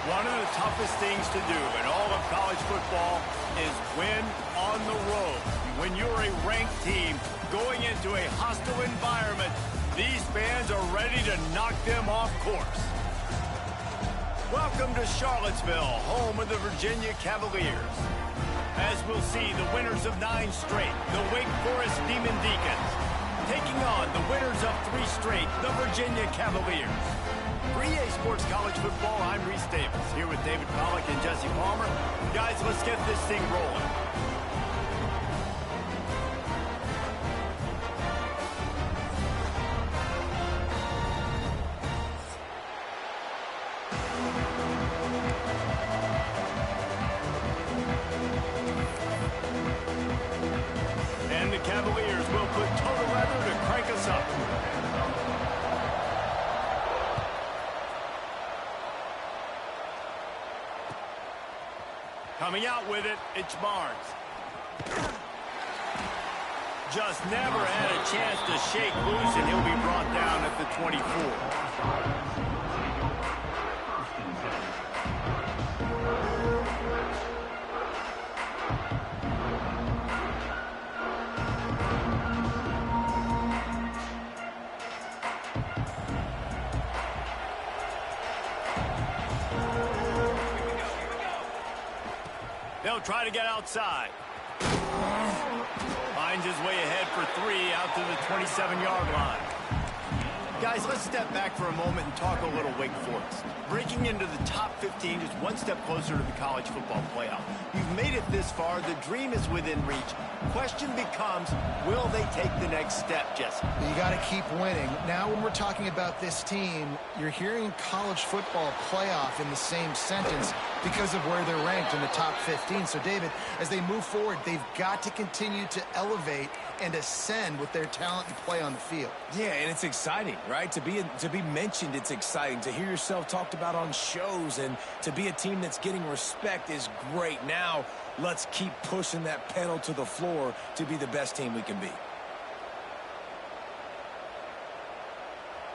One of the toughest things to do in all of college football is win on the road. When you're a ranked team going into a hostile environment, these fans are ready to knock them off course. Welcome to Charlottesville, home of the Virginia Cavaliers. As we'll see, the winners of 9 straight, the Wake Forest Demon Deacons, taking on the winners of 3 straight, the Virginia Cavaliers. For EA Sports College Football, I'm Reese Davis, here with David Pollack and Jesse Palmer. Guys, let's get this thing rolling. And the Cavaliers will put total leather to crank us up. Coming out with it, it's Barnes. Just never had a chance to shake loose, and he'll be brought down at the 24. They'll try to get outside. Finds his way ahead for 3 out to the 27-yard line. Guys, let's step back for a moment and talk a little Wake Forest. Breaking into the top 15 is one step closer to the college football playoff. You've made it this far. The dream is within reach. Question becomes, will they take the next step, Jesse? You got to keep winning. Now when we're talking about this team, you're hearing college football playoff in the same sentence because of where they're ranked in the top 15. So, David, as they move forward, they've got to continue to elevate and ascend with their talent and play on the field. Yeah, and it's exciting, right? To be mentioned, it's exciting. To hear yourself talked about on shows and to be a team that's getting respect is great. Now, let's keep pushing that pedal to the floor to be the best team we can be.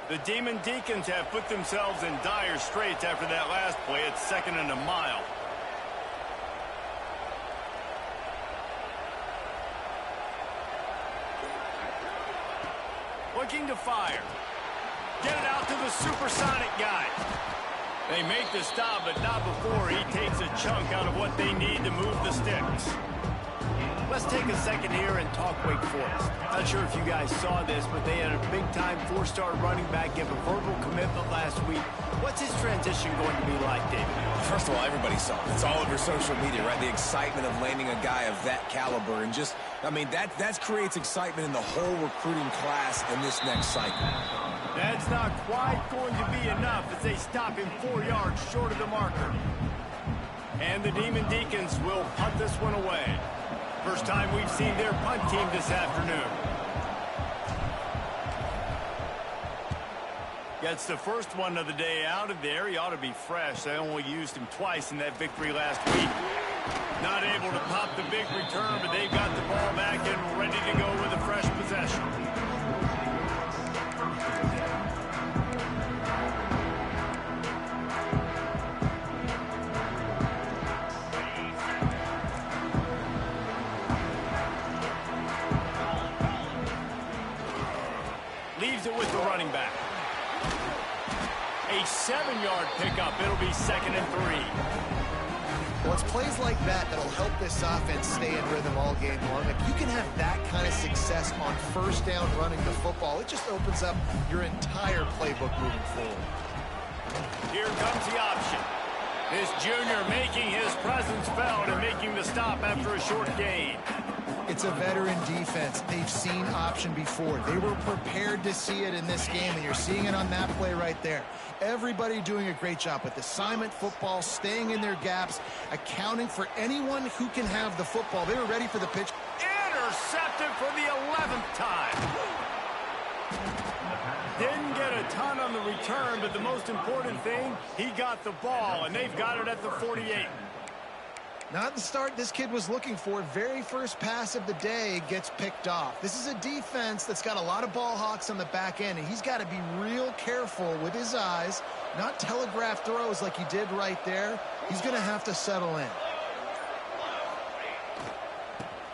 The Demon Deacons have put themselves in dire straits after that last play. It's 2nd and a mile. Looking to fire. Get it out to the supersonic guy. They make the stop, but not before he takes a chunk out of what they need to move the sticks. Let's take a second here and talk Wake Forest. Not sure if you guys saw this, but they had a big-time 4-star running back give a verbal commitment last week. What's his transition going to be like, David? First of all, everybody saw it. It's all over social media, right? The excitement of landing a guy of that caliber. And just, I mean, that creates excitement in the whole recruiting class in this next cycle. That's not quite going to be enough as they stop him 4 yards short of the marker. And the Demon Deacons will punt this one away. First time we've seen their punt team this afternoon. Gets the first one of the day out of there. He ought to be fresh. They only used him twice in that victory last week. Not able to pop the big return, but they've got the ball back and ready to go with a fresh possession. Leaves it with the running back. A 7-yard pickup. It'll be 2nd and 3. Well, it's plays like that that'll help this offense stay in rhythm all game long. If you can have that kind of success on first down running the football, it just opens up your entire playbook moving forward. Here comes the option. This junior making his presence felt and making the stop after a short gain. It's a veteran defense. They've seen option before. They were prepared to see it in this game, and you're seeing it on that play right there. Everybody doing a great job with assignment football, staying in their gaps, accounting for anyone who can have the football. They were ready for the pitch. Intercepted for the 11th time. Didn't get a ton on the return, but the most important thing, he got the ball, and they've got it at the 48. Not the start this kid was looking for. Very first pass of the day gets picked off. This is a defense that's got a lot of ball hawks on the back end, and he's got to be real careful with his eyes, not telegraph throws like he did right there. He's going to have to settle in.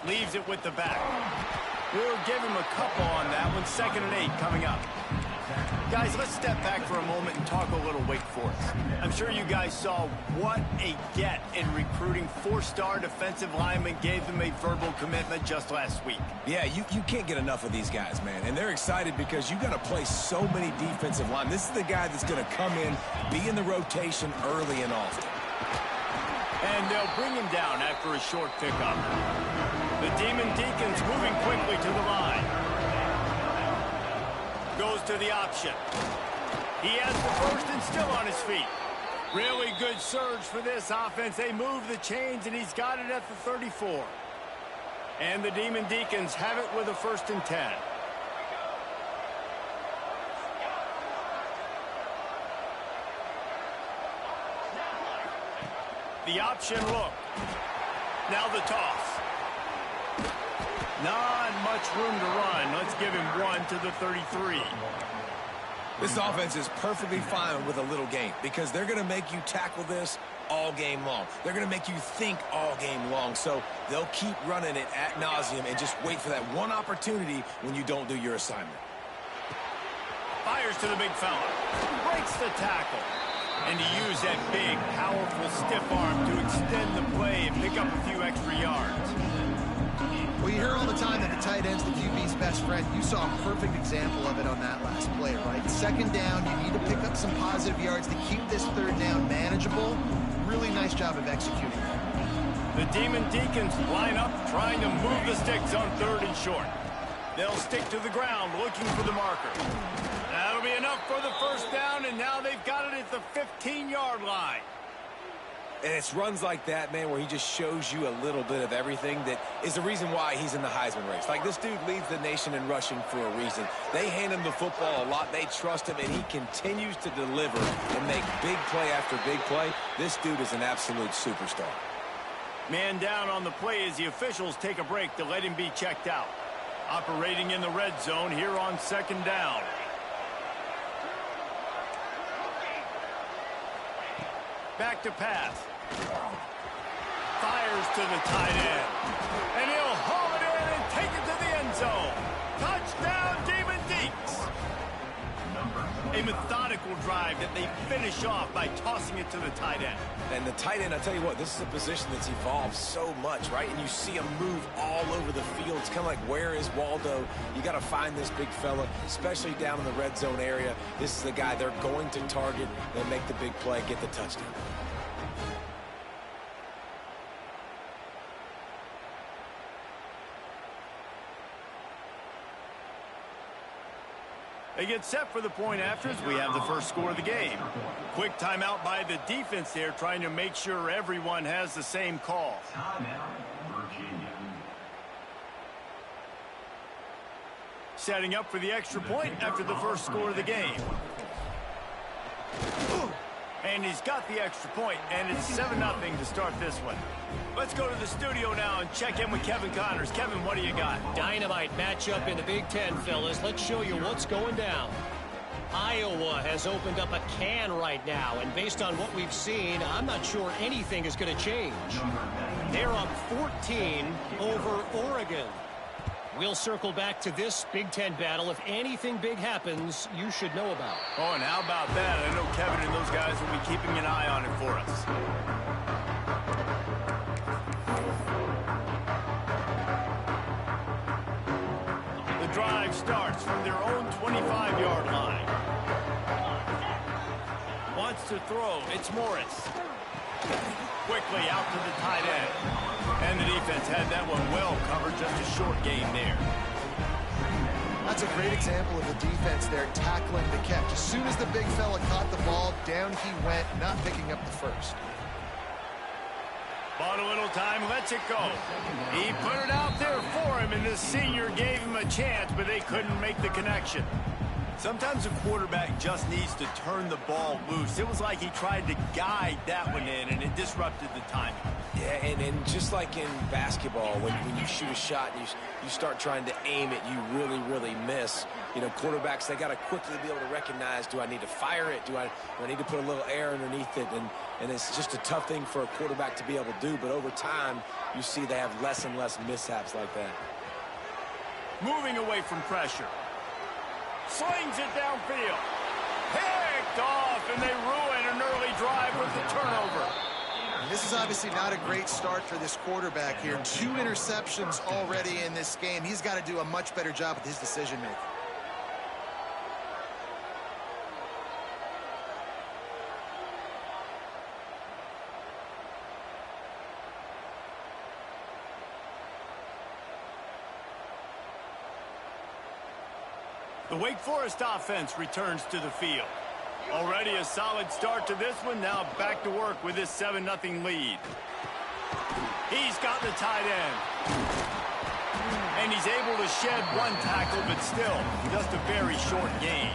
Leaves it with the back. We'll give him a couple on that one. 2nd and 8 coming up. Guys, let's step back for a moment and talk a little Wake Forest. I'm sure you guys saw what a get in recruiting 4-star defensive linemen gave them a verbal commitment just last week. Yeah, you can't get enough of these guys, man. And they're excited because you got to play so many defensive linemen. This is the guy that's going to come in, be in the rotation early and often. And they'll bring him down after a short pickup. The Demon Deacons moving quickly to the line. Goes to the option. He has the first and still on his feet. Really good surge for this offense. They move the chains, and he's got it at the 34. And the Demon Deacons have it with a 1st and 10. The option look. Now the toss. Not much room to run. Let's give him 1 to the 33. This offense is perfectly fine with a little game because they're going to make you tackle this all game long. They're going to make you think all game long. So they'll keep running it ad nauseum and just wait for that one opportunity when you don't do your assignment. Fires to the big fella. Breaks the tackle. And to use that big, powerful, stiff arm to extend the play and pick up a few extra yards. Well, you hear all the time that the tight end's the QB's best friend. You saw a perfect example of it on that last play, right? 2nd down, you need to pick up some positive yards to keep this 3rd down manageable. Really nice job of executing. The Demon Deacons line up, trying to move the sticks on 3rd and short. They'll stick to the ground, looking for the marker. That'll be enough for the 1st down, and now they've got it at the 15-yard line. And it's runs like that, man, where he just shows you a little bit of everything that is the reason why he's in the Heisman race. Like, this dude leads the nation in rushing for a reason. They hand him the football a lot. They trust him, and he continues to deliver and make big play after big play. This dude is an absolute superstar. Man down on the play as the officials take a break to let him be checked out. Operating in the red zone here on 2nd down. Back to pass. Fires to the tight end. And he'll haul it in and take it to the end zone. Touchdown, Demon Deeks. A methodical drive that they finish off by tossing it to the tight end. And the tight end, I tell you what, this is a position that's evolved so much, right? And you see him move all over the field. It's kind of like, where is Waldo? You got to find this big fella, especially down in the red zone area. This is the guy they're going to target. They'll make the big play, get the touchdown. They get set for the point after as we have the first score of the game. Quick timeout by the defense there, trying to make sure everyone has the same call. Virginia. Setting up for the extra point after the first score of the game. And he's got the extra point, and it's 7-0 to start this one. Let's go to the studio now and check in with Kevin Connors. Kevin, what do you got? Dynamite matchup in the Big Ten, fellas. Let's show you what's going down. Iowa has opened up a can right now, and based on what we've seen, I'm not sure anything is going to change. They're up 14 over Oregon. We'll circle back to this Big Ten battle. If anything big happens, you should know about. Oh, and how about that? I know Kevin and those guys will be keeping an eye on it for us. The drive starts from their own 25-yard line. Wants to throw. It's Morris. Quickly out to the tight end. And the defense had that one well covered, just a short game there. That's a great example of the defense there tackling the catch. As soon as the big fella caught the ball, down he went, not picking up the first. Bought a little time, lets it go. He put it out there for him, and the senior gave him a chance, but they couldn't make the connection. Sometimes a quarterback just needs to turn the ball loose. It was like he tried to guide that one in, and it disrupted the timing. Yeah, and just like in basketball, when you shoot a shot and you start trying to aim it, you really miss. You know, quarterbacks, they got to quickly be able to recognize, do I need to fire it? Do I need to put a little air underneath it? And it's just a tough thing for a quarterback to be able to do. But over time, you see they have less and less mishaps like that. Moving away from pressure. Slings it downfield. Picked off, and they ruin an early drive with the turnover. This is obviously not a great start for this quarterback here. 2 interceptions already in this game. He's got to do a much better job with his decision-making. The Wake Forest offense returns to the field. Already a solid start to this one. Now back to work with this 7-0 lead. He's got the tight end. And he's able to shed 1 tackle, but still just a very short gain.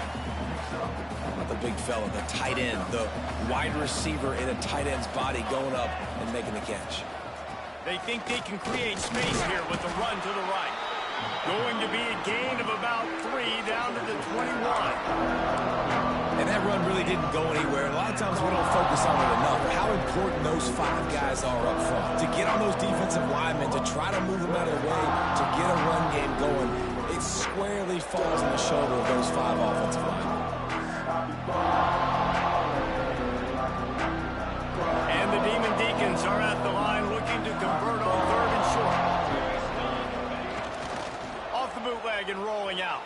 Not the big fella, the tight end, the wide receiver in a tight end's body going up and making the catch. They think they can create space here with the run to the right. Going to be a gain of about 3 down to the 21. And that run really didn't go anywhere. A lot of times we don't focus on it enough. How important those 5 guys are up front. To get on those defensive linemen, to try to move them out of the way, to get a run game going, it squarely falls on the shoulder of those 5 offensive linemen. And the Demon Deacons are at the line looking to convert on 3rd and short. Bootleg and rolling out.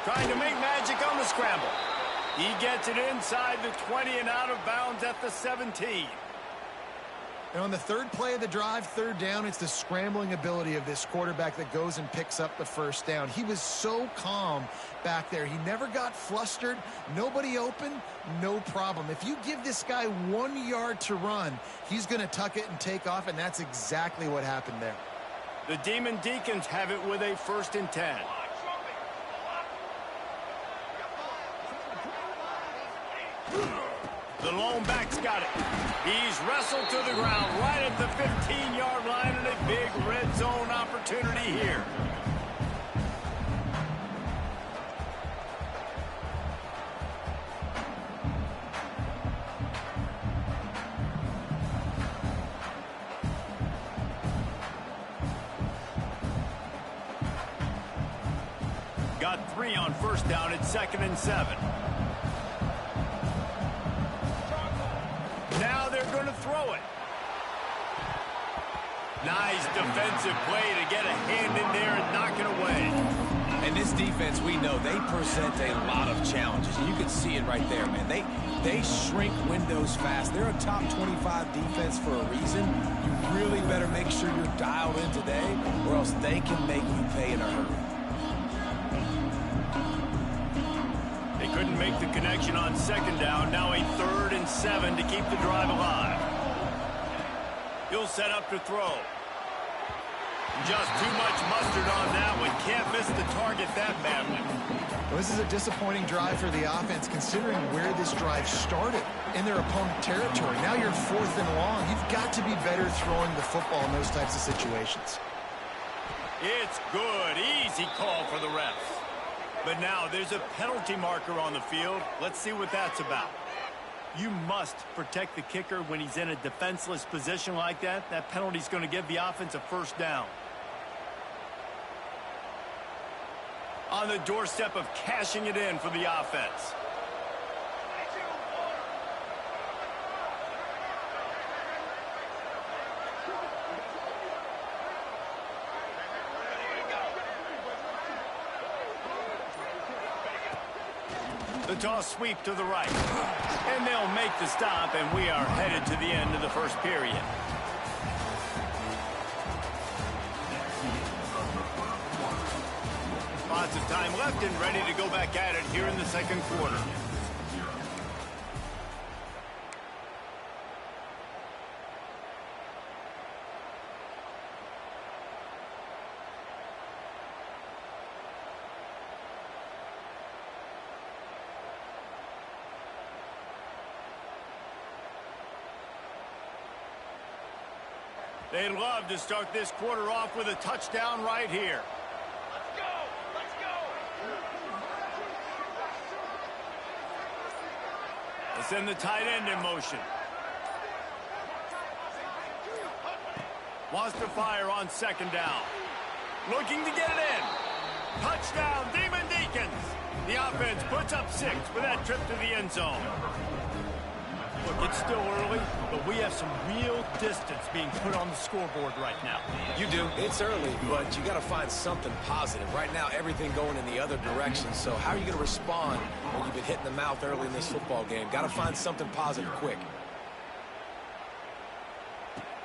Trying to make magic on the scramble. He gets it inside the 20 and out of bounds at the 17. And on the 3rd play of the drive, 3rd down, it's the scrambling ability of this quarterback that goes and picks up the 1st down. He was so calm back there. He never got flustered. Nobody open, no problem. If you give this guy 1 yard to run, he's going to tuck it and take off, and that's exactly what happened there. The Demon Deacons have it with a 1st and 10. The lone back's got it. He's wrestled to the ground right at the 15-yard line, and a big red zone opportunity here. Got 3 on 1st down at 2nd and 7. Now they're going to throw it. Nice defensive play to get a hand in there and knock it away. And this defense, we know, they present a lot of challenges. You can see it right there, man. They shrink windows fast. They're a top 25 defense for a reason. You really better make sure you're dialed in today, or else they can make you pay in a hurry. Couldn't make the connection on 2nd down. Now a 3rd and 7 to keep the drive alive. He'll set up to throw. Just too much mustard on that one. Can't miss the target that badly. Well, this is a disappointing drive for the offense considering where this drive started in their opponent territory. Now you're 4th and long. You've got to be better throwing the football in those types of situations. It's good. Easy call for the refs. But now there's a penalty marker on the field. Let's see what that's about. You must protect the kicker when he's in a defenseless position like that. That penalty's going to give the offense a 1st down. On the doorstep of cashing it in for the offense. The toss sweep to the right. And they'll make the stop, and we are headed to the end of the 1st period. Lots of time left and ready to go back at it here in the 2nd quarter. They'd love to start this quarter off with a touchdown right here. Let's go! Let's go! They send the tight end in motion. Wants to fire on second down. Looking to get it in. Touchdown, Demon Deacons. The offense puts up 6 with that trip to the end zone. Look, it's still early, but we have some real distance being put on the scoreboard right now. You do. It's early, but you got to find something positive. Right now, everything going in the other direction. So how are you going to respond when you've been hit in the mouth early in this football game? Got to find something positive quick.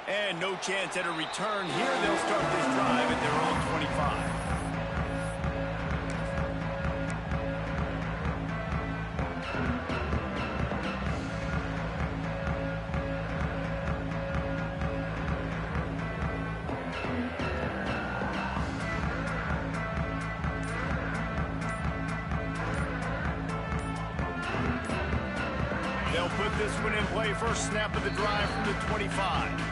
And no chance at a return here. They'll start this drive at their own 25. They'll put this one in play first snap of the drive from the 25.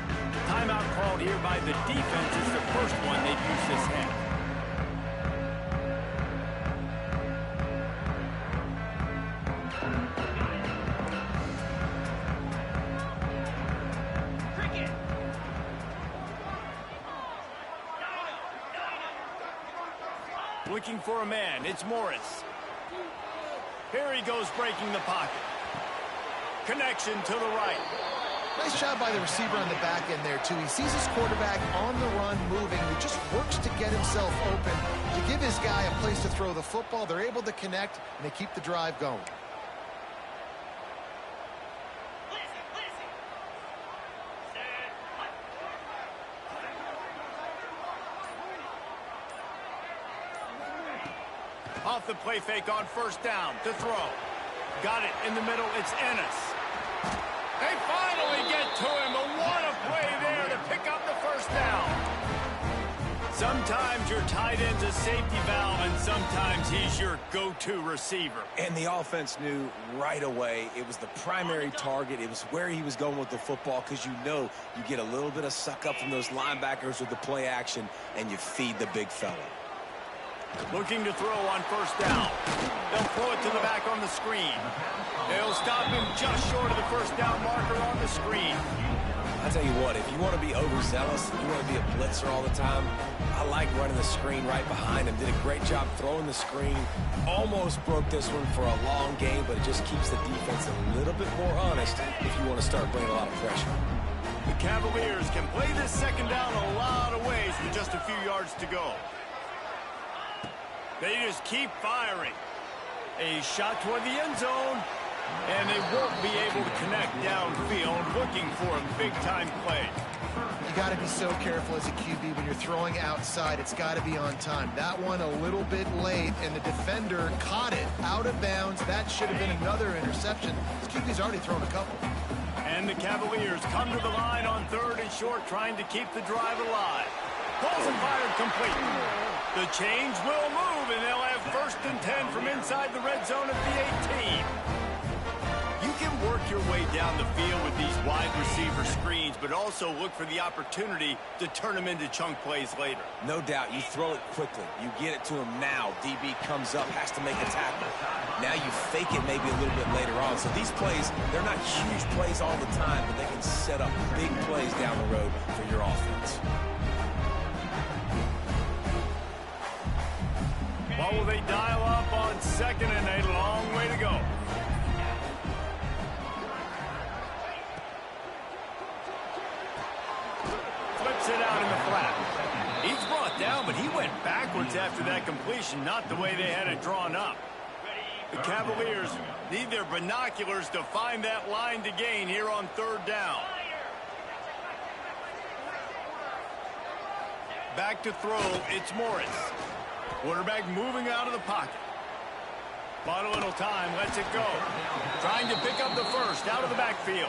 Timeout called here by the defense is the first one they've used this half. Looking for a man, it's Morris. Here he goes breaking the pocket. Connection to the right. Nice job by the receiver on the back end there, too. He sees his quarterback on the run moving. He just works to get himself open, to give his guy a place to throw the football. They're able to connect, and they keep the drive going. Off the play fake on first down to throw. Got it in the middle. It's Ennis. They finally get to him, but what a play there to pick up the first down. Sometimes your tight end's a safety valve, and sometimes he's your go-to receiver. And the offense knew right away it was the primary target. It was where he was going with the football because you know you get a little bit of suck up from those linebackers with the play action, and you feed the big fella. Looking to throw on first down. They'll throw it to the back on the screen. They'll stop him just short of the first down marker on the screen. I tell you what, if you want to be overzealous, you want to be a blitzer all the time, I like running the screen right behind him. Did a great job throwing the screen. Almost broke this one for a long game, but it just keeps the defense a little bit more honest if you want to start bringing a lot of pressure. The Cavaliers can play this second down a lot of ways with just a few yards to go. They just keep firing. A shot toward the end zone, and they won't be able to connect downfield, looking for a big-time play. You got to be so careful as a QB when you're throwing outside. It's got to be on time. That one a little bit late, and the defender caught it out of bounds. That should have been another interception. This QB's already thrown a couple. And the Cavaliers come to the line on 3rd and short, trying to keep the drive alive. Balls and fired complete. The chains will move, and they'll have 1st and 10 from inside the red zone at the 18. You can work your way down the field with these wide receiver screens, but also look for the opportunity to turn them into chunk plays later. No doubt, you throw it quickly. You get it to him now. DB comes up, has to make a tackle. Now you fake it maybe a little bit later on. So these plays, they're not huge plays all the time, but they can set up big plays down the road for your offense. What will they dial up on 2nd and a long way to go? Flips it out in the flat. He's brought down, but he went backwards after that completion, not the way they had it drawn up. The Cavaliers need their binoculars to find that line to gain here on 3rd down. Back to throw, it's Morris. Quarterback moving out of the pocket. Bought a little time, lets it go. Trying to pick up the first out of the backfield.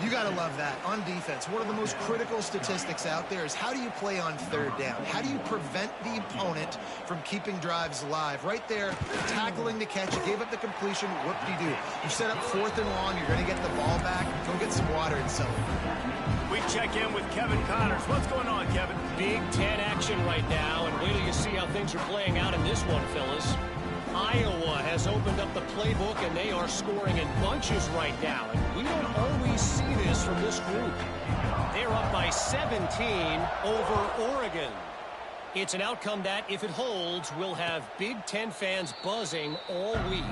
You got to love that. On defense, one of the most critical statistics out there is how do you play on third down? How do you prevent the opponent from keeping drives alive? Right there, tackling the catch, you gave up the completion, whoop-de-doo. You set up 4th and long, you're going to get the ball back, go get some water and celebrate. We check in with Kevin Connors. What's going on, Kevin? Big Ten action right now, and wait till you see how things are playing out in this one, fellas. Iowa has opened up the playbook, and they are scoring in bunches right now. And we don't always see this from this group. They're up by 17 over Oregon. It's an outcome that, if it holds, will have Big Ten fans buzzing all week.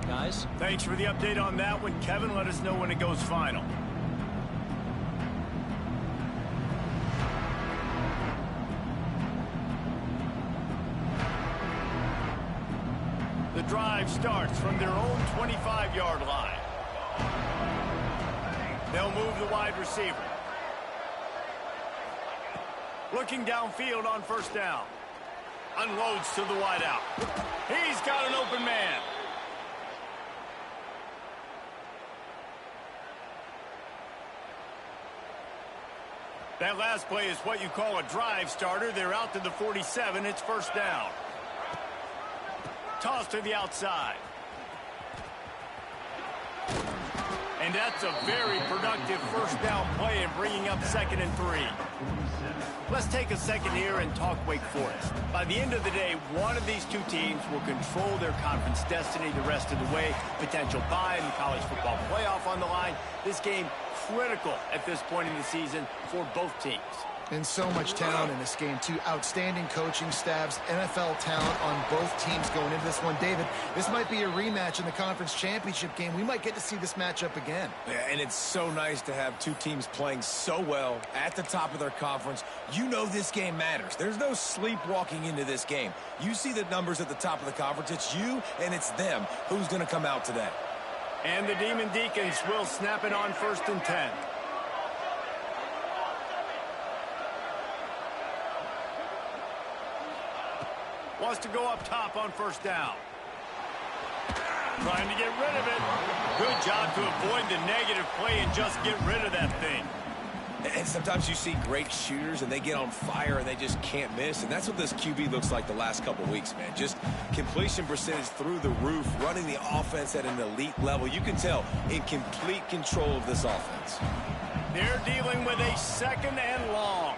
Guys? Thanks for the update on that one, Kevin. Let us know when it goes final. The drive starts from their own 25-yard line. They'll move the wide receiver. Looking downfield on first down. Unloads to the wideout. He's got an open man. That last play is what you call a drive starter. They're out to the 47. It's first down. Toss to the outside. And that's a very productive first down play and bringing up 2nd and 3. Let's take a second here and talk Wake Forest. By the end of the day, one of these two teams will control their conference destiny the rest of the way. Potential bye in the college football playoff on the line. This game critical at this point in the season for both teams. And so much talent in this game, too. Outstanding coaching staffs, NFL talent on both teams going into this one. David, this might be a rematch in the conference championship game. We might get to see this matchup again. Yeah, and it's so nice to have two teams playing so well at the top of their conference. You know this game matters. There's no sleepwalking into this game. You see the numbers at the top of the conference. It's you and it's them. Who's going to come out today? And the Demon Deacons will snap it on 1st and 10. Wants to go up top on first down. Trying to get rid of it. Good job to avoid the negative play and just get rid of that thing. And sometimes you see great shooters and they get on fire and they just can't miss. And that's what this QB looks like the last couple weeks, man. Just completion percentage through the roof, running the offense at an elite level. You can tell in complete control of this offense. They're dealing with a 2nd and long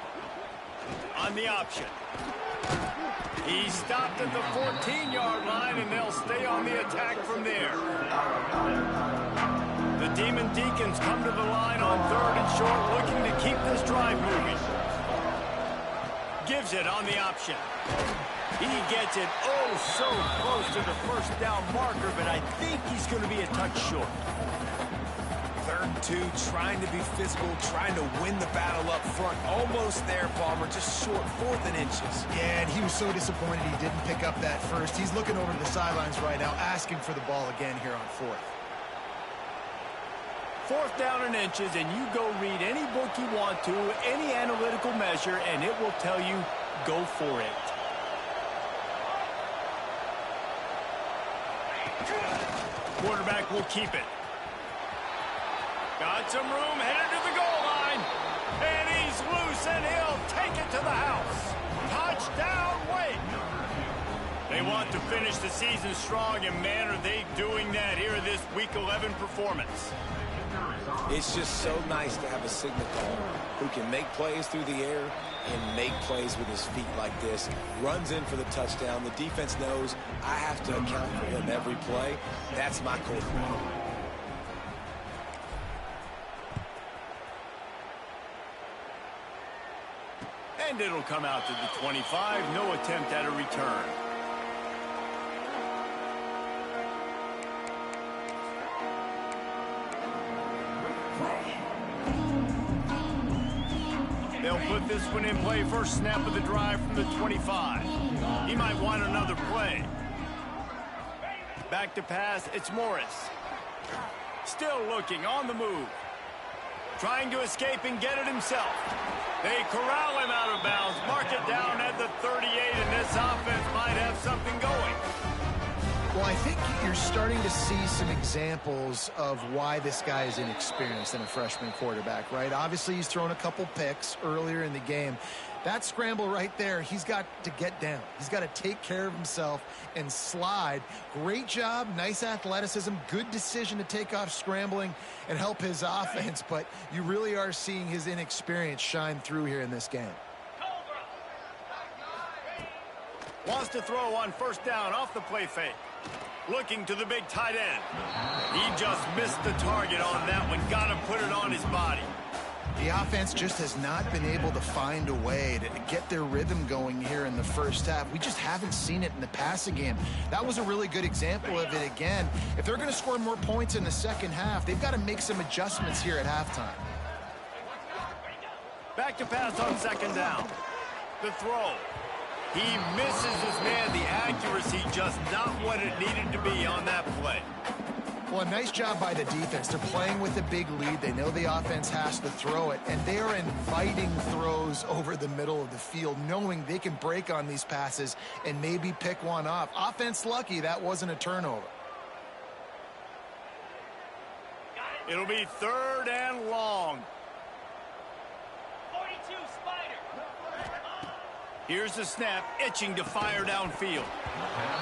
on the option. He stopped at the 14-yard line, and they'll stay on the attack from there. The Demon Deacons come to the line on 3rd and short, looking to keep this drive moving. Gives it on the option. He gets it so close to the first down marker, but I think he's going to be a touch short. 3rd and 2, trying to be physical, trying to win the battle up front. Almost there, Palmer, just short, 4th and inches. Yeah, and he was so disappointed he didn't pick up that first. He's looking over to the sidelines right now, asking for the ball again here on 4th. 4th down and inches, and you go read any book you want to, any analytical measure, and it will tell you, go for it. Quarterback will keep it. Got some room, headed to the goal line. And he's loose, and he'll take it to the house. Touchdown, Wake. They want to finish the season strong, and man, are they doing that here in this Week 11 performance. It's just so nice to have a signal caller who can make plays through the air and make plays with his feet like this. Runs in for the touchdown. The defense knows I have to account for him every play. That's my quarterback. And it'll come out to the 25. No attempt at a return. They'll put this one in play. First snap of the drive from the 25. He might want another play. Back to pass. It's Morris. Still looking on the move. Trying to escape and get it himself. They corral him out of bounds. Mark it down at the 38, and this offense might have something going. Well, I think you're starting to see some examples of why this guy is inexperienced in a freshman quarterback, right? Obviously, he's thrown a couple picks earlier in the game. That scramble right there, he's got to get down. He's got to take care of himself and slide. Great job, nice athleticism, good decision to take off scrambling and help his offense, but you really are seeing his inexperience shine through here in this game. Wants to throw on first down off the play fake. Looking to the big tight end. He just missed the target on that one. Got to put it on his body. The offense just has not been able to find a way to get their rhythm going here in the first half. We just haven't seen it in the passing game. That was a really good example of it again. If they're going to score more points in the second half, they've got to make some adjustments here at halftime. Back to pass on second down. The throw. He misses his man. The accuracy just not what it needed to be on that play. Well, a nice job by the defense. They're playing with a big lead. They know the offense has to throw it, and they are inviting throws over the middle of the field, knowing they can break on these passes and maybe pick one off. Offense lucky that wasn't a turnover. It'll be third and long. 42, Spider. Here's the snap, itching to fire downfield.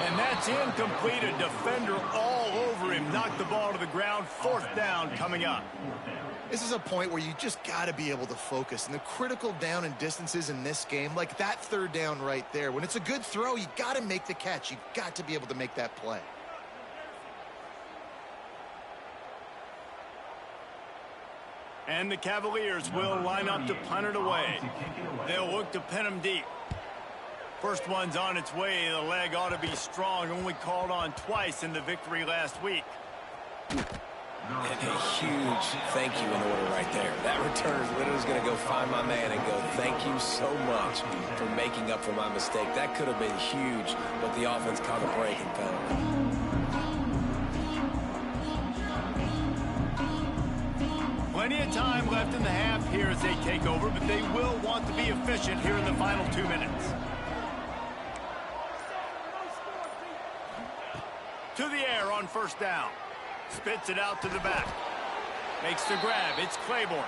And that's incomplete. A defender all over him. Knocked the ball to the ground. Fourth down coming up. This is a point where you just got to be able to focus. And the critical down and distances in this game, like that third down right there, when it's a good throw, you got to make the catch. You've got to be able to make that play. And the Cavaliers will line up to punt it away. They'll look to pin him deep. First one's on its way. The leg ought to be strong. Only called on twice in the victory last week. And a huge thank you in order right there. That returner is literally going to go find my man and go, thank you so much for making up for my mistake. That could have been huge, but the offense caught a break and found it. Plenty of time left in the half here as they take over, but they will want to be efficient here in the final 2 minutes. To the air on first down. Spits it out to the back. Makes the grab. It's Claiborne.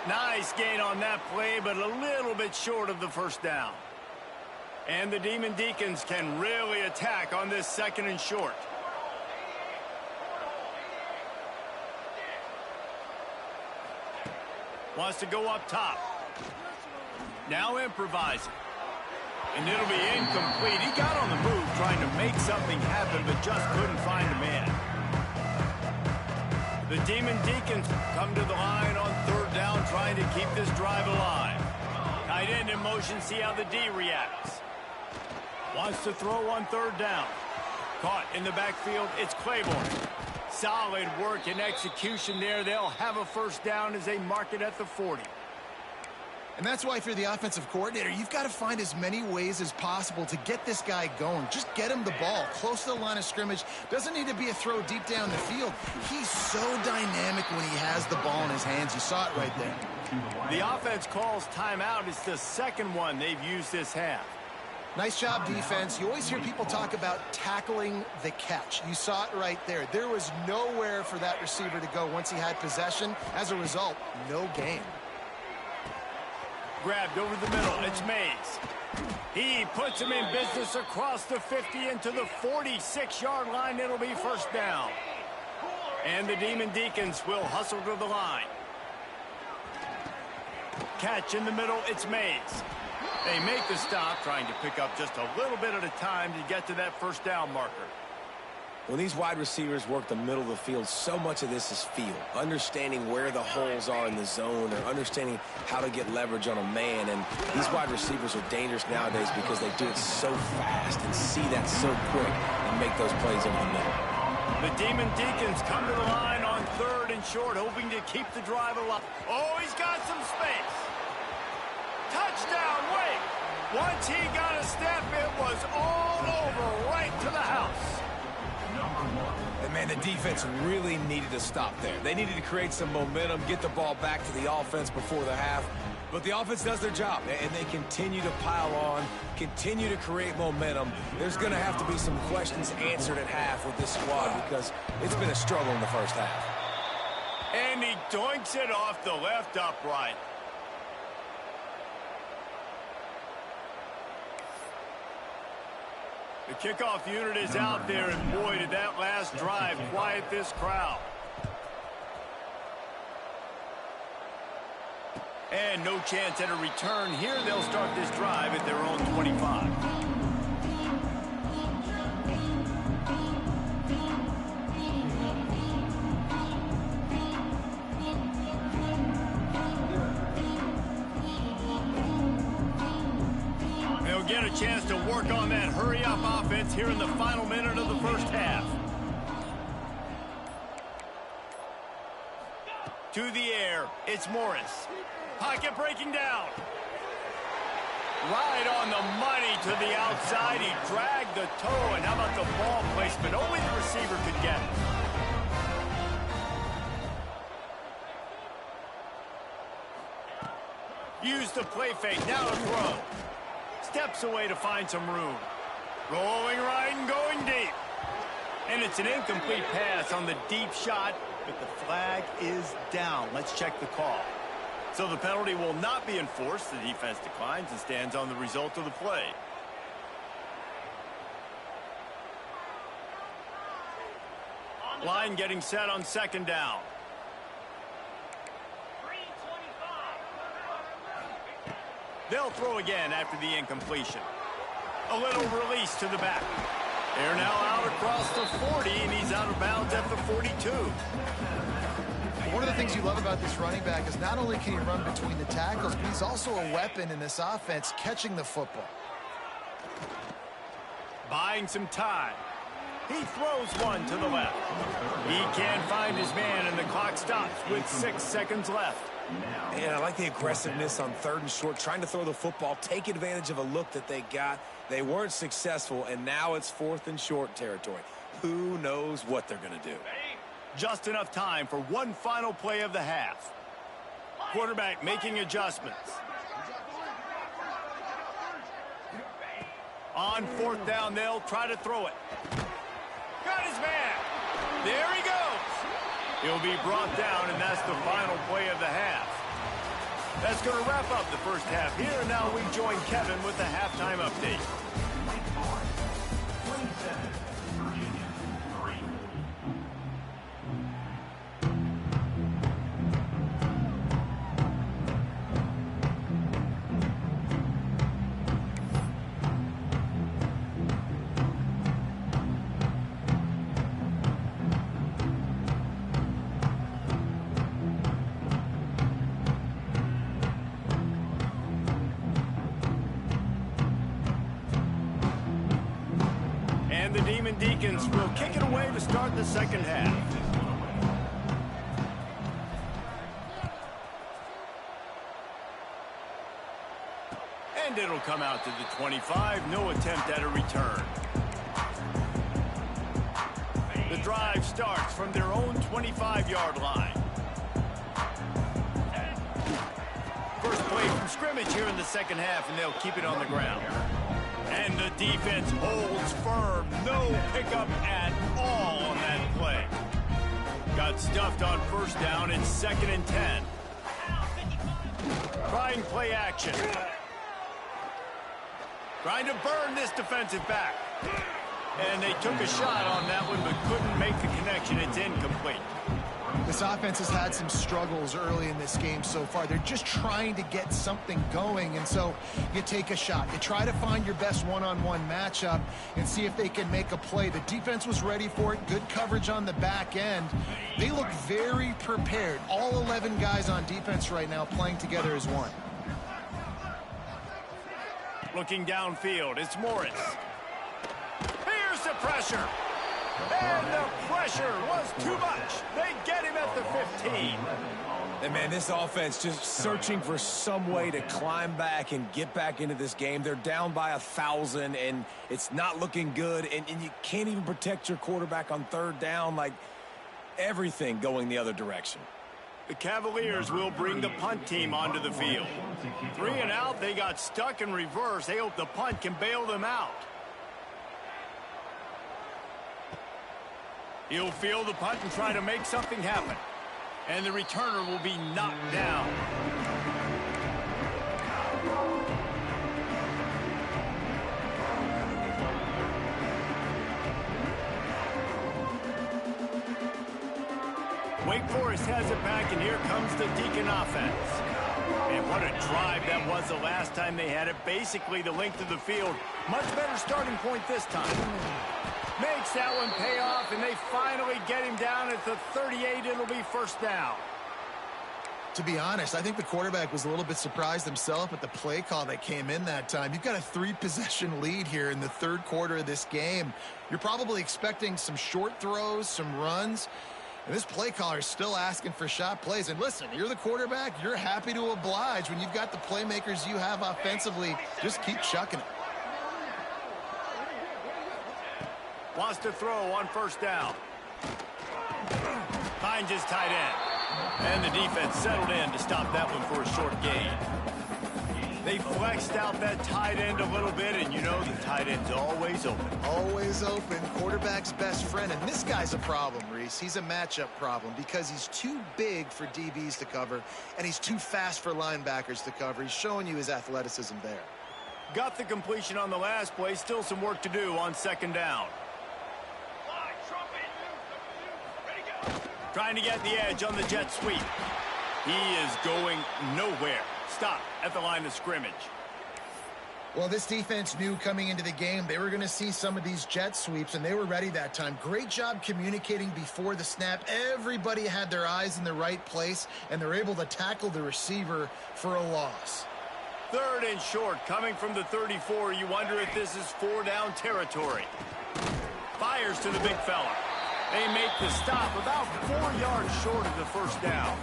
Nice gain on that play, but a little bit short of the first down. And the Demon Deacons can really attack on this second and short. Wants to go up top. Now improvising. And it'll be incomplete. He got on the move trying to make something happen, but just couldn't find a man. The Demon Deacons come to the line on third down, trying to keep this drive alive. Tight end in motion, see how the D reacts. Wants to throw on third down. Caught in the backfield, it's Claiborne. Solid work and execution there. They'll have a first down as they mark it at the 40. And that's why if you're the offensive coordinator, you've got to find as many ways as possible to get this guy going. Just get him the ball close to the line of scrimmage. Doesn't need to be a throw deep down the field. He's so dynamic when he has the ball in his hands. You saw it right there. The offense calls timeout. It's the second one they've used this half. Nice job, defense. You always hear people talk about tackling the catch. You saw it right there. There was nowhere for that receiver to go once he had possession. As a result, no gain. Grabbed over the middle. It's Mays. He puts him in business across the 50 into the 46-yard line. It'll be first down. And the Demon Deacons will hustle to the line. Catch in the middle. It's Mays. They make the stop, trying to pick up just a little bit at a time to get to that first down marker. When these wide receivers work the middle of the field, so much of this is feel. Understanding where the holes are in the zone, or understanding how to get leverage on a man. And these wide receivers are dangerous nowadays because they do it so fast and see that so quick and make those plays over the middle. The Demon Deacons come to the line on third and short, hoping to keep the drive alive. Oh, he's got some space. Touchdown, Wake. Once he got a step, it was all over, right to the house. And man, the defense really needed to stop there. They needed to create some momentum, get the ball back to the offense before the half. But the offense does their job, and they continue to pile on, continue to create momentum. There's going to have to be some questions answered at half with this squad because it's been a struggle in the first half. And he doinks it off the left upright. The kickoff unit is out there, and boy, did that last drive quiet this crowd. And no chance at a return here. They'll start this drive at their own 25. They'll get a chance to work on that hurry-up offense here in the final minute of the first half. To the air, it's Morris. Pocket breaking down. Right on the money to the outside. He dragged the toe, and how about the ball placement? Only the receiver could get it. Use the play fake, now to throw. Steps away to find some room. Rolling right and going deep. And it's an incomplete pass on the deep shot, but the flag is down. Let's check the call. So the penalty will not be enforced. The defense declines and stands on the result of the play. Line getting set on second down. They'll throw again after the incompletion. A little release to the back. They're now out across the 40, and he's out of bounds at the 42. One of the things you love about this running back is not only can he run between the tackles, but he's also a weapon in this offense catching the football. Buying some time. He throws one to the left. He can't find his man, and the clock stops with 6 seconds left. And I like the aggressiveness on 3rd and short, trying to throw the football, take advantage of a look that they got. They weren't successful, and now it's 4th and short territory. Who knows what they're going to do? Just enough time for one final play of the half. Quarterback making adjustments. On 4th down, they'll try to throw it. Got his man. There he goes. He'll be brought down, and that's the final play of the half. That's going to wrap up the first half here. Now we join Kevin with the halftime update. Virginia, 3. And the Demon Deacons will kick it away to start the second half. And it'll come out to the 25. No attempt at a return. The drive starts from their own 25-yard line. First play from scrimmage here in the second half, and they'll keep it on the ground. And the defense holds firm. No pickup at all on that play. Got stuffed on first down. It's 2nd and 10. Trying play action. Trying to burn this defensive back. And they took a shot on that one, but couldn't make the connection. It's incomplete. This offense has had some struggles early in this game so far. They're just trying to get something going, and so you take a shot. You try to find your best one-on-one matchup and see if they can make a play. The defense was ready for it. Good coverage on the back end. They look very prepared. All 11 guys on defense right now playing together as one. Looking downfield, it's Morris. Here's the pressure. And the pressure was too much. They get him at the 15. And, man, this offense just searching for some way to climb back and get back into this game. They're down by 1,000, and it's not looking good. And you can't even protect your quarterback on 3rd down. Like, everything going the other direction. The Cavaliers will bring the punt team onto the field. 3 and out, they got stuck in reverse. They hope the punt can bail them out. He'll field the punt and try to make something happen. And the returner will be knocked down. Wake Forest has it back, and here comes the Deacon offense. And what a drive that was the last time they had it. Basically the length of the field. Much better starting point this time. Makes that one pay off, and they finally get him down at the 38. It'll be first down. To be honest, I think the quarterback was a little bit surprised himself at the play call that came in that time. You've got a 3-possession lead here in the third quarter of this game. You're probably expecting some short throws, some runs. And this play caller is still asking for shot plays. And listen, you're the quarterback. You're happy to oblige when you've got the playmakers you have offensively. Just keep chucking it. Wants to throw on first down. Finds his tight end. And the defense settled in to stop that one for a short gain. They flexed out that tight end a little bit, and you know the tight end's always open. Always open. Quarterback's best friend. And this guy's a problem, Reese. He's a matchup problem because he's too big for DBs to cover, and he's too fast for linebackers to cover. He's showing you his athleticism there. Got the completion on the last play. Still some work to do on second down. Trying to get the edge on the jet sweep. He is going nowhere. Stop at the line of scrimmage. Well, this defense knew coming into the game they were going to see some of these jet sweeps, and they were ready that time. Great job communicating before the snap. Everybody had their eyes in the right place, and they're able to tackle the receiver for a loss. Third and short, coming from the 34. You wonder if this is 4-down territory. Fires to the big fella. They make the stop about 4 yards short of the first down.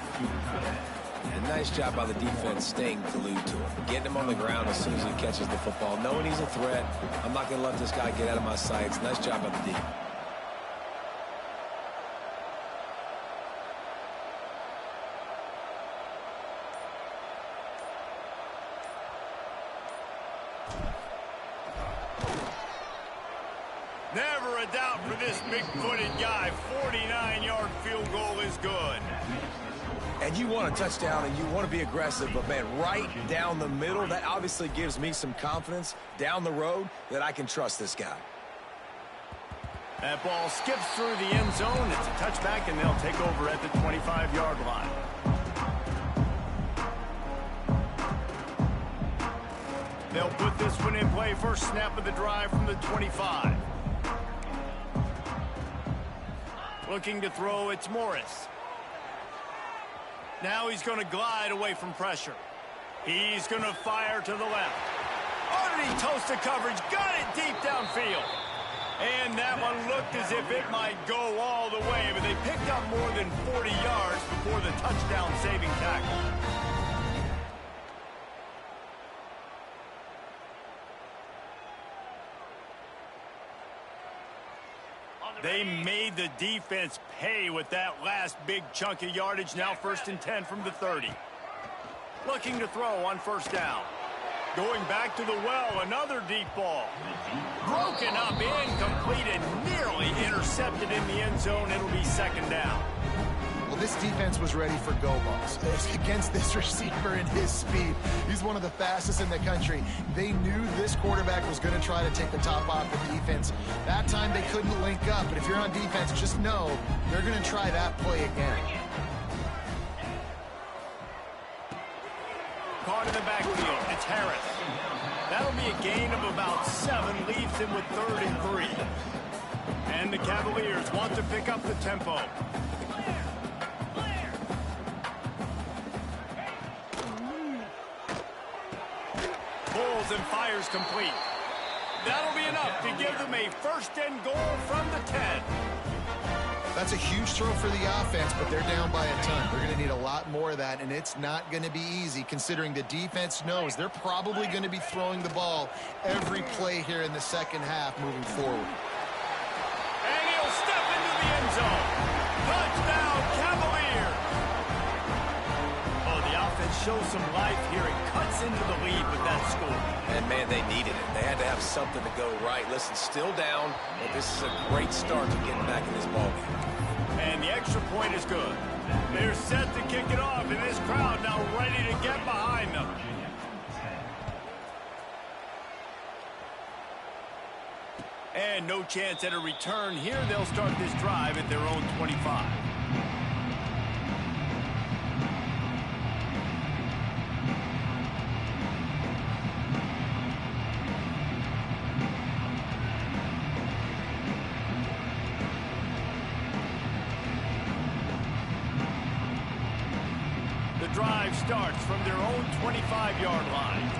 And nice job by the defense staying glued to him. Getting him on the ground as soon as he catches the football. Knowing he's a threat. I'm not going to let this guy get out of my sights. Nice job by the D. Never a doubt for this big-footed guy. 49-yard field goal is good. And you want a touchdown and you want to be aggressive, but man, right down the middle, that obviously gives me some confidence down the road that I can trust this guy. That ball skips through the end zone. It's a touchback, and they'll take over at the 25-yard line. They'll put this one in play. First snap of the drive from the 25. Looking to throw, it's Morris. Now he's going to glide away from pressure. He's going to fire to the left. Underneath toast to coverage. Got it deep downfield. And that one looked as if it might go all the way, but they picked up more than 40 yards before the touchdown-saving tackle. They made the defense pay with that last big chunk of yardage. Now first and 10 from the 30. Looking to throw on first down. Going back to the well, another deep ball. Broken up, incomplete, and nearly intercepted in the end zone. It'll be second down. Well, this defense was ready for go balls against this receiver and his speed. He's one of the fastest in the country. They knew this quarterback was going to try to take the top off the defense. That time they couldn't link up, but if you're on defense, just know they're going to try that play again. Caught in the backfield. It's Harris. That'll be a gain of about 7. Leaves him with 3rd and 3. And the Cavaliers want to pick up the tempo. Pulls and fires complete. That'll be enough to give them a first and goal from the 10. That's a huge throw for the offense, but they're down by a ton. They're going to need a lot more of that, and it's not going to be easy considering the defense knows they're probably going to be throwing the ball every play here in the second half moving forward. And he'll step into the end zone. Touchdown, Cavaliers. show some life here and cuts into the lead with that score. And, man, they needed it. They had to have something to go right. Listen, still down, but this is a great start to getting back in this ballgame. And the extra point is good. They're set to kick it off, and this crowd now ready to get behind them. And no chance at a return here. They'll start this drive at their own 25. The drive starts from their own 25-yard line.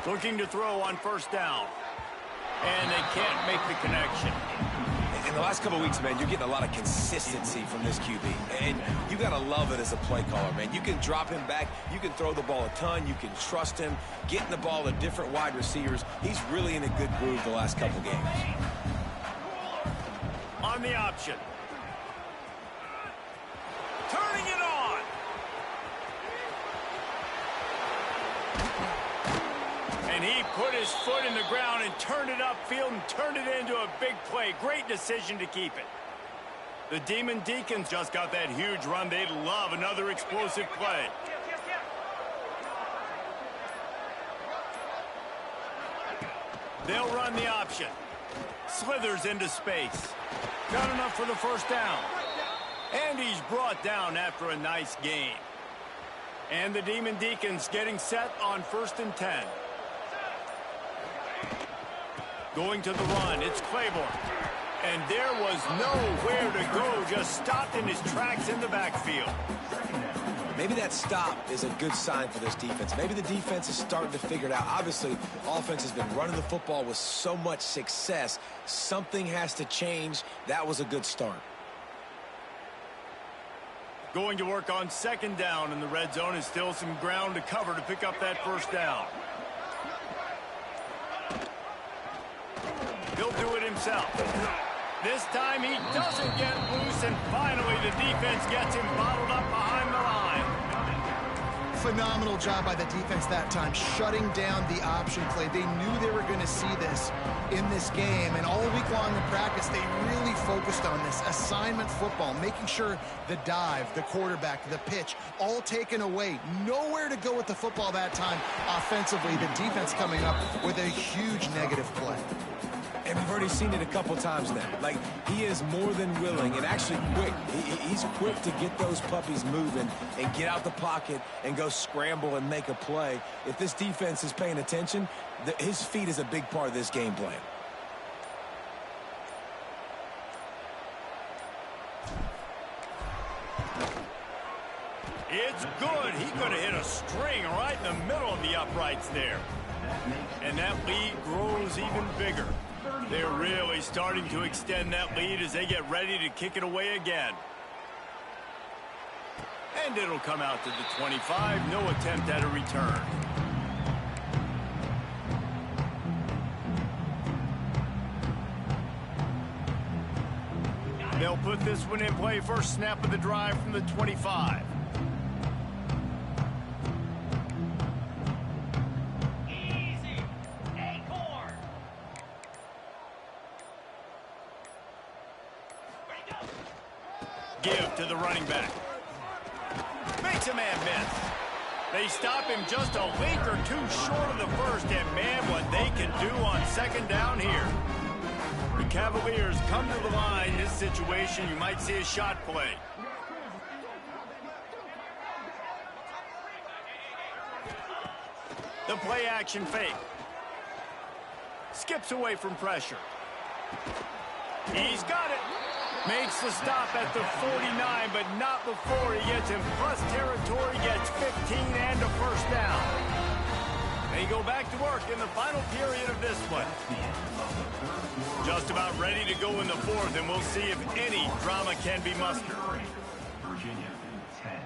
Looking to throw on first down. And they can't make the connection. In the last couple of weeks, man, you're getting a lot of consistency from this QB. And you got to love it as a play caller, man. You can drop him back. You can throw the ball a ton. You can trust him. Getting the ball to different wide receivers. He's really in a good groove the last couple games. On the option. Turning it on. And he put his foot in the ground and turned it upfield and turned it into a big play. Great decision to keep it. The Demon Deacons just got that huge run. They'd love another explosive play. They'll run the option. Slithers into space. Got enough for the first down. And he's brought down after a nice gain. And the Demon Deacons getting set on 1st and 10. Going to the run, it's Claiborne. And there was nowhere to go, just stopped in his tracks in the backfield. Maybe that stop is a good sign for this defense. Maybe the defense is starting to figure it out. Obviously, offense has been running the football with so much success. Something has to change. That was a good start. Going to work on 2nd down in the red zone, and still some ground to cover to pick up that first down. He'll do it himself. This time he doesn't get loose, and finally the defense gets him bottled up behind the line. Phenomenal job by the defense that time, shutting down the option play. They knew they were going to see this in this game, and all week long in practice, they really focused on this assignment football, making sure the dive, the quarterback, the pitch, all taken away. Nowhere to go with the football that time offensively. The defense coming up with a huge negative play. And we've already seen it a couple times now. Like, he is more than willing and actually quick. He's quick to get those puppies moving and get out the pocket and go scramble and make a play. If this defense is paying attention, his feet is a big part of this game plan. It's good. He could have hit a string right in the middle of the uprights there. And that lead grows even bigger. They're really starting to extend that lead as they get ready to kick it away again. And it'll come out to the 25. No attempt at a return. They'll put this one in play. First snap of the drive from the 25. Give to the running back. Makes a man miss. They stop him just a link or two short of the first, and man, what they can do on 2nd down here. The Cavaliers come to the line. In this situation, you might see a shot play. The play action fake. Skips away from pressure. He's got it. Makes the stop at the 49, but not before he gets in plus territory, gets 15 and a first down. They go back to work in the final period of this one. Just about ready to go in the 4th, and we'll see if any drama can be mustered. Virginia 10.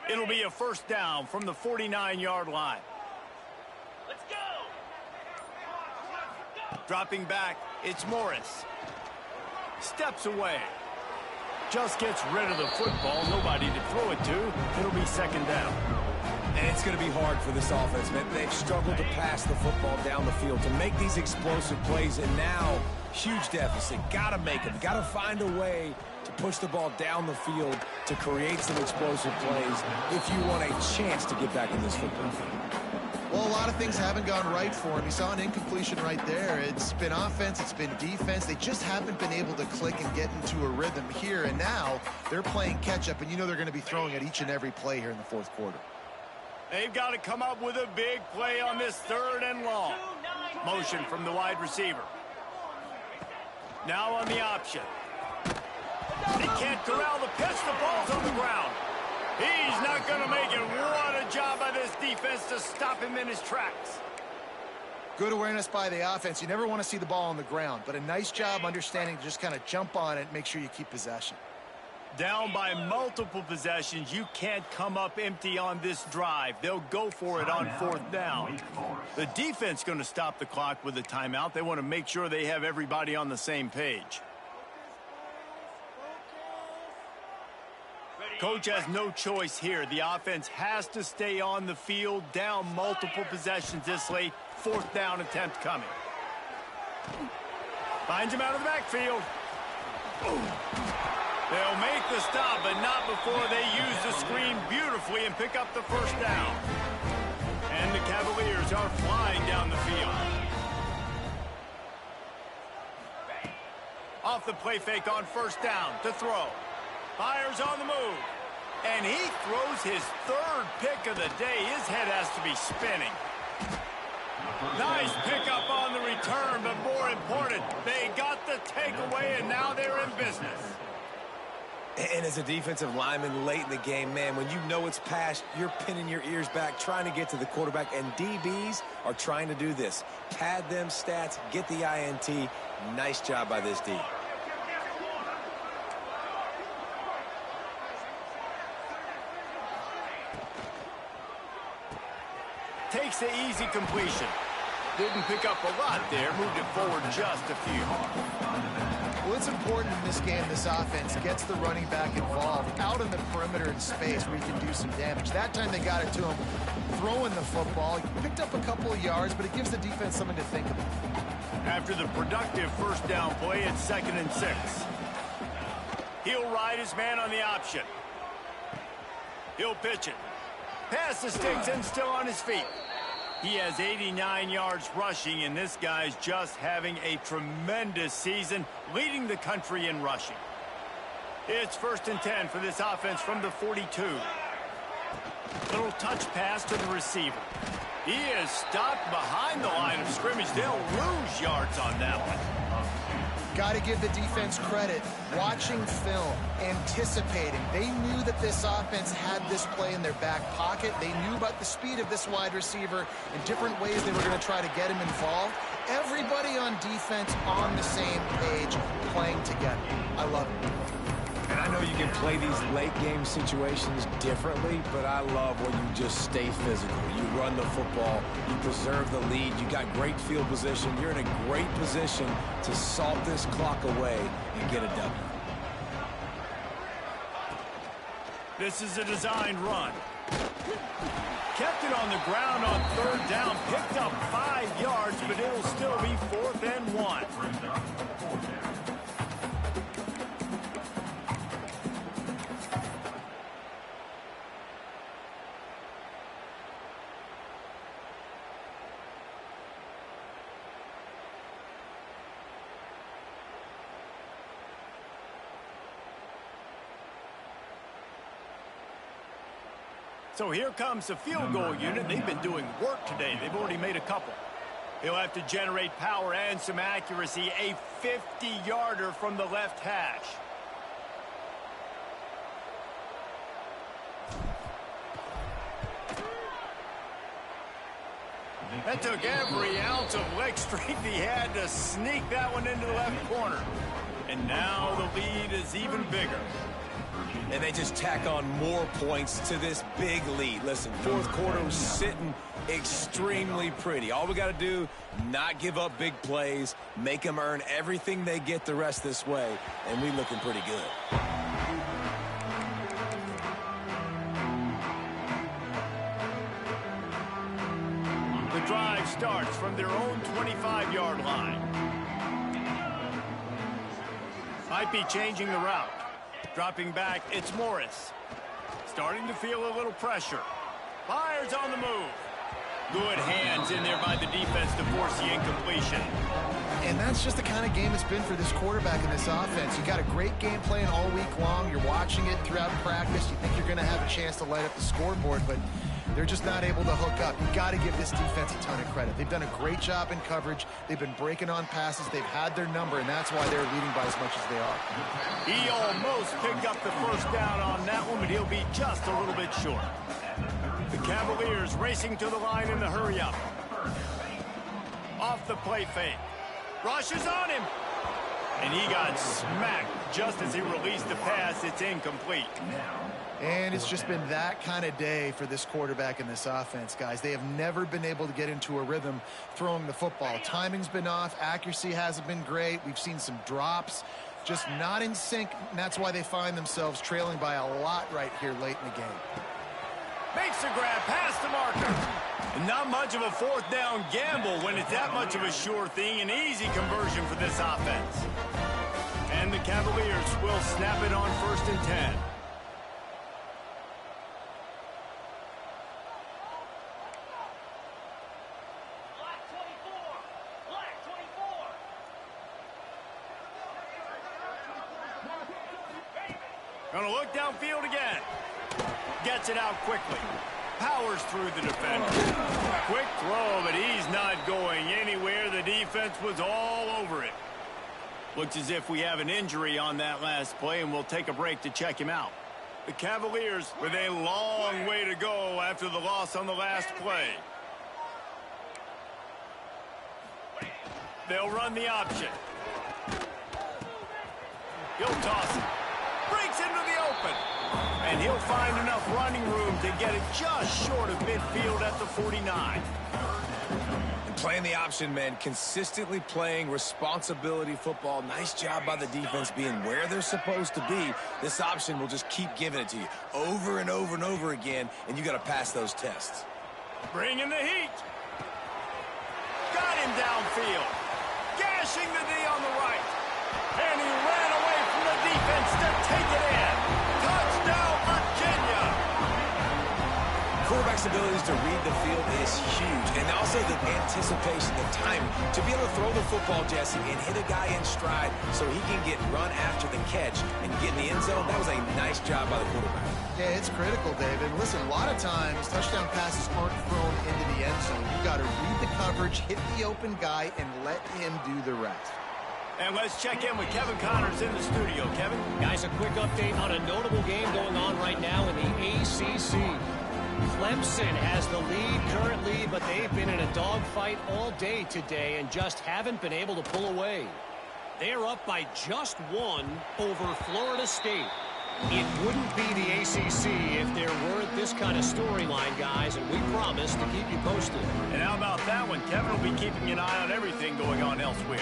Ready, It'll be a first down from the 49-yard line. Let's go. Dropping back, it's Morris. Steps away. Just gets rid of the football. Nobody to throw it to. It'll be second down. And it's going to be hard for this offense, man. They've struggled to pass the football down the field to make these explosive plays, and now huge deficit. Got to make them. Got to find a way to push the ball down the field to create some explosive plays if you want a chance to get back in this football. Well, a lot of things haven't gone right for him. You saw an incompletion right there. It's been offense, it's been defense. They just haven't been able to click and get into a rhythm here, and now they're playing catch-up, and you know they're going to be throwing at each and every play here in the fourth quarter. They've got to come up with a big play on this third and long. Motion from the wide receiver. Now on the option. He can't corral the pitch. The ball's on the ground. He's not going to make it. What a job by this defense to stop him in his tracks. Good awareness by the offense. You never want to see the ball on the ground, but a nice job understanding to just kind of jump on it and make sure you keep possession. Down by multiple possessions, you can't come up empty on this drive. They'll go for it on fourth down. The defense going to stop the clock with a timeout. They want to make sure they have everybody on the same page. Coach has no choice here. The offense has to stay on the field, down multiple possessions this late. Fourth down attempt coming. Finds him out of the backfield. They'll make the stop, but not before they use the screen beautifully and pick up the first down. And the Cavaliers are flying down the field. Off the play fake on first down to throw. Fires on the move. And he throws his third pick of the day. His head has to be spinning. Nice pickup on the return, but more important, they got the takeaway, and now they're in business. And as a defensive lineman late in the game, man, when you know it's past, you're pinning your ears back, trying to get to the quarterback, and DBs are trying to do this. Pad them stats, get the INT. Nice job by this D. Takes the easy completion. Didn't pick up a lot there. Moved it forward just a few. Well, it's important in this game, this offense gets the running back involved out in the perimeter in space where you can do some damage. That time they got it to him throwing the football. He picked up a couple of yards, but it gives the defense something to think about. After the productive first down play, it's 2nd and 6. He'll ride his man on the option. He'll pitch it. Pass the sticks and still on his feet. He has 89 yards rushing, and this guy's just having a tremendous season, leading the country in rushing. It's 1st and 10 for this offense from the 42. Little touch pass to the receiver. He is stopped behind the line of scrimmage. They'll lose yards on that one. Got to give the defense credit. Watching film, anticipating. They knew that this offense had this play in their back pocket. They knew about the speed of this wide receiver and different ways they were going to try to get him involved. Everybody on defense on the same page, playing together. I love it. And I know you can play these late game situations differently, but I love when you just stay physical. You run the football, you preserve the lead, you got great field position. You're in a great position to salt this clock away and get a W. This is a designed run. Kept it on the ground on 3rd down, picked up 5 yards, but it'll still be 4th and 1. So here comes the field goal unit. They've been doing work today. They've already made a couple. He'll have to generate power and some accuracy. A 50-yarder from the left hash. That took every ounce of leg strength he had to sneak that one into the left corner. And now the lead is even bigger. and they just tack on more points to this big lead. Listen, fourth quarter was sitting extremely pretty. All we got to do, not give up big plays, make them earn everything they get the rest this way, and we looking pretty good. The drive starts from their own 25-yard line. Might be changing the route. Dropping back, it's Morris. Starting to feel a little pressure. Fires on the move. Good hands in there by the defense to force the incompletion. And that's just the kind of game it's been for this quarterback in this offense. You got a great game plan all week long. You're watching it throughout practice. You think you're going to have a chance to light up the scoreboard, but they're just not able to hook up. You got to give this defense a ton of credit. They've done a great job in coverage. They've been breaking on passes. They've had their number, and that's why they're leading by as much as they are. He almost picked up the first down on that one, but he'll be just a little bit short. The Cavaliers racing to the line in the hurry-up. Off the play fake. Rushes on him. And he got smacked just as he released the pass. It's incomplete. And it's just been that kind of day for this quarterback in this offense, guys. They have never been able to get into a rhythm throwing the football. Timing's been off. Accuracy hasn't been great. We've seen some drops. Just not in sync, and that's why they find themselves trailing by a lot right here late in the game. Makes the grab past the marker. And not much of a fourth down gamble when it's that much of a sure thing. An easy conversion for this offense. And the Cavaliers will snap it on 1st and 10. Gonna look downfield again. Gets it out quickly. Powers through the defender. Quick throw, but he's not going anywhere. The defense was all over it. Looks as if we have an injury on that last play, and we'll take a break to check him out. The Cavaliers with a long way to go after the loss on the last play. They'll run the option. He'll toss it. Breaks into the open. And he'll find enough running room to get it just short of midfield at the 49. And playing the option, man, consistently playing responsibility football. Nice job by the defense being where they're supposed to be. This option will just keep giving it to you over and over and over again, and you got to pass those tests. Bringing the heat. Got him downfield. Gashing the D on the right. And he ran away from the defense to take it in. Touchdown, Virginia. Quarterback's abilities to read the field is huge. And also the anticipation, the timing. To be able to throw the football, Jesse, and hit a guy in stride so he can get run after the catch and get in the end zone, that was a nice job by the quarterback. Yeah, it's critical, David. Listen, a lot of times touchdown passes aren't thrown into the end zone. You got to read the coverage, hit the open guy, and let him do the rest. And let's check in with Kevin Connors in the studio. Kevin? Guys, a quick update on a notable game going on right now in the ACC. Clemson has the lead currently, but they've been in a dogfight all day today and just haven't been able to pull away. They're up by just one over Florida State. It wouldn't be the ACC if there weren't this kind of storyline, guys, and we promise to keep you posted. And how about that one? Kevin will be keeping an eye on everything going on elsewhere.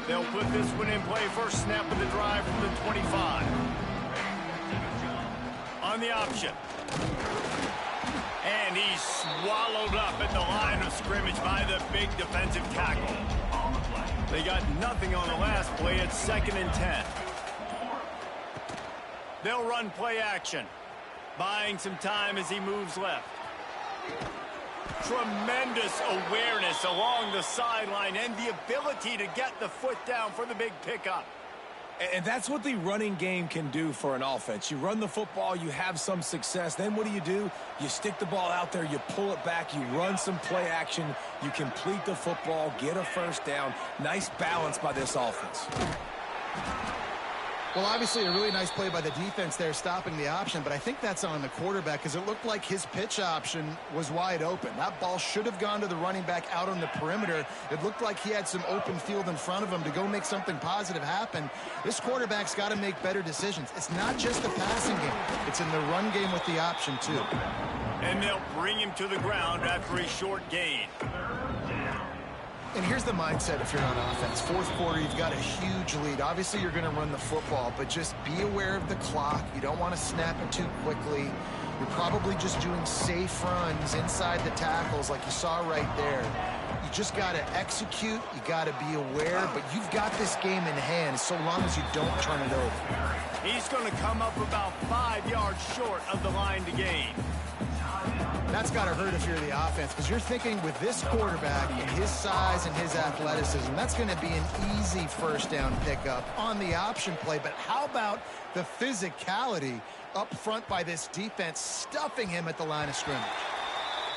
They'll put this one in play. First snap of the drive from the 25. On the option. And he's swallowed up at the line of scrimmage by the big defensive tackle. They got nothing on the last play. It's 2nd and 10. They'll run play action. Buying some time as he moves left. Tremendous awareness along the sideline and the ability to get the foot down for the big pickup. And that's what the running game can do for an offense. You run the football, you have some success. Then what do? You stick the ball out there, you pull it back, you run some play action, you complete the football, get a first down. Nice balance by this offense. Well, obviously a really nice play by the defense there stopping the option, but I think that's on the quarterback because it looked like his pitch option was wide open. That ball should have gone to the running back out on the perimeter. It looked like he had some open field in front of him to go make something positive happen. This quarterback's got to make better decisions. It's not just the passing game. It's in the run game with the option, too. And they'll bring him to the ground after a short gain. And here's the mindset if you're on offense. Fourth quarter, you've got a huge lead. Obviously, you're going to run the football, but just be aware of the clock. You don't want to snap it too quickly. You're probably just doing safe runs inside the tackles like you saw right there. You just got to execute. You got to be aware, but you've got this game in hand so long as you don't turn it over. He's going to come up about 5 yards short of the line to gain. That's got to hurt if you're the offense because you're thinking with this quarterback and his size and his athleticism, that's going to be an easy first down pickup on the option play. But how about the physicality up front by this defense stuffing him at the line of scrimmage?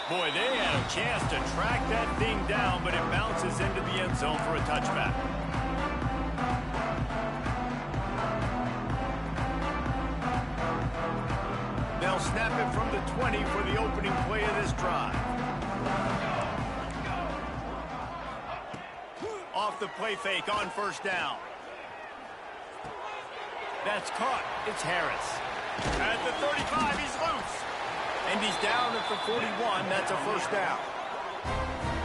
Boy, they had a chance to track that thing down, but it bounces into the end zone for a touchback. They'll snap it from the 20 for the opening play of this drive. Off the play fake on first down. That's caught. It's Harris. At the 35, he's loose. And he's down at the 41. That's a first down.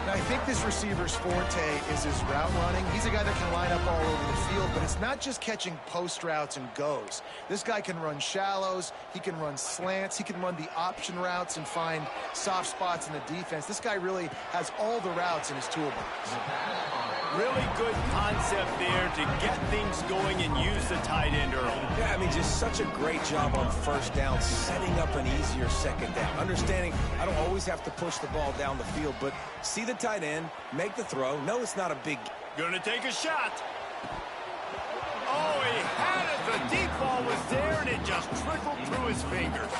Now, I think this receiver's forte is his route running. He's a guy that can line up all over the field, but it's not just catching post routes and goes. This guy can run shallows. He can run slants. He can run the option routes and find soft spots in the defense. This guy really has all the routes in his toolbox. Really good concept there to get things going and use the tight end early. Yeah, I mean, just such a great job on first down, setting up an easier second down. Understanding I don't always have to push the ball down the field, but see the tight end, make the throw. No, it's not a big... Gonna take a shot. Oh, he had it. The deep ball was there, and it just trickled through his fingers.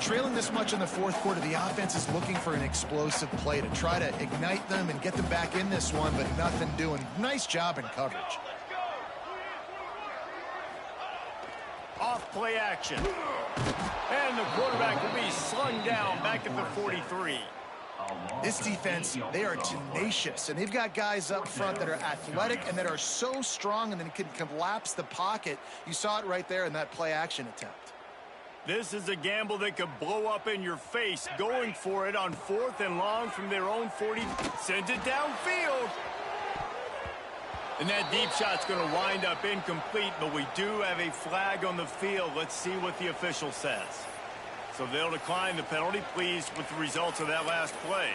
Trailing this much in the fourth quarter, the offense is looking for an explosive play to try to ignite them and get them back in this one, but nothing doing. Nice job in coverage. Off play action. And the quarterback will be slung down back at the 43. This defense, they are tenacious, and they've got guys up front that are athletic and that are so strong and then can collapse the pocket. You saw it right there in that play action attempt. This is a gamble that could blow up in your face. Going for it on 4th and long from their own 40. Sends it downfield. And that deep shot's going to wind up incomplete, but we do have a flag on the field. Let's see what the official says. So they'll decline the penalty. Pleased with the results of that last play.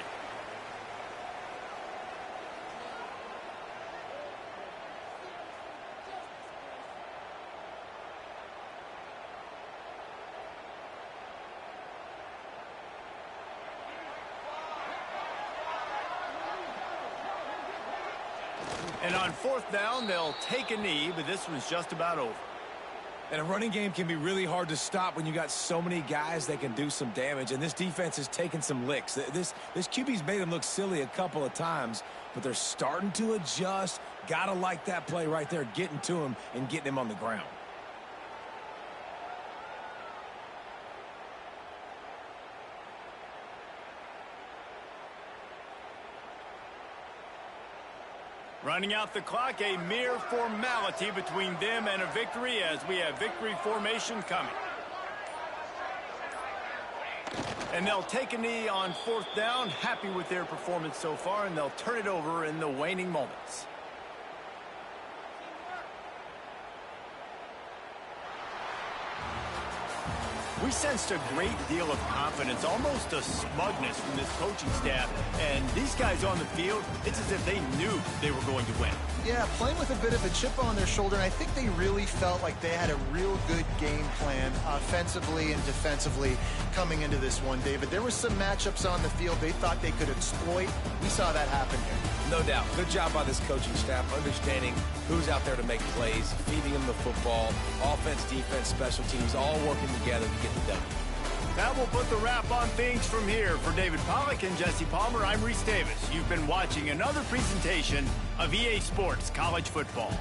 And on 4th down, they'll take a knee, but this one's just about over. And a running game can be really hard to stop when you got so many guys that can do some damage. And this defense has taken some licks. This QB's made them look silly a couple of times, but they're starting to adjust. Gotta like that play right there, getting to him and getting him on the ground. Running out the clock, a mere formality between them and a victory as we have victory formation coming. And they'll take a knee on 4th down, happy with their performance so far, and they'll turn it over in the waning moments. We sensed a great deal of confidence, almost a smugness from this coaching staff. And these guys on the field, it's as if they knew they were going to win. Yeah, playing with a bit of a chip on their shoulder, and I think they really felt like they had a real good game plan offensively and defensively coming into this one, David. There were some matchups on the field they thought they could exploit. We saw that happen here. No doubt. Good job by this coaching staff, understanding who's out there to make plays, feeding them the football, offense, defense, special teams, all working together to get the W. That will put the wrap on things from here. For David Pollack and Jesse Palmer, I'm Reese Davis. You've been watching another presentation of EA Sports College Football.